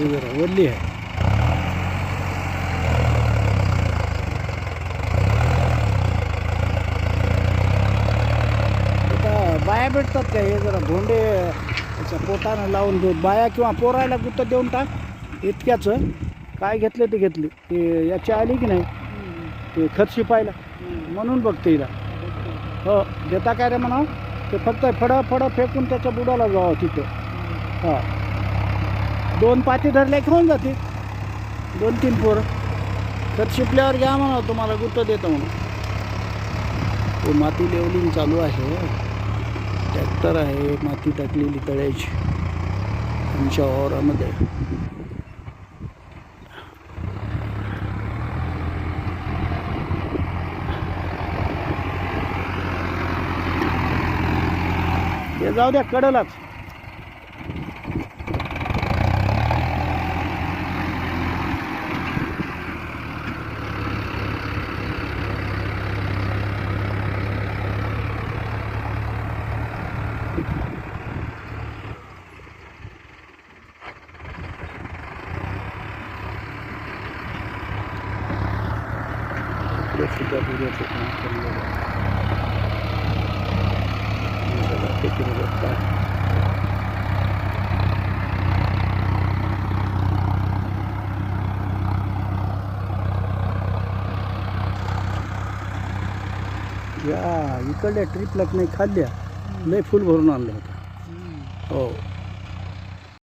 हे जरा वल्ली आहे. आता बाया भेटतात का? हे जरा भोंडे त्याच्या पोटानं लावून देऊ बाया किंवा पोरायला गुत्त देऊन टाक इतक्याचं. काय घेतलं ते घेतली. ते याची आली की नाही ते खत शिपायला म्हणून बघते हिला. हो देता काय रे म्हणा. ते फक्त फडं फडं फेकून त्याच्या बुडाला जावं तिथं. हां 2 पाती धरल्या घेऊन जाते 2-3 पोरं. खत शिपल्यावर घ्या म्हणा तुम्हाला गुत्त देतं म्हणून. तो माती लेवलिंग चालू आहे. ट्रॅक्टर आहे माती टाकलेली तळ्याची आमच्या वावरामध्ये. हे जाऊ द्या कडलाच. सुद्धा दुधाचं काम चाललेलं आहे. या इकडल्या ट्रिपला नाही खाल्ल्या लय फुल भरून आणलं होतं. हो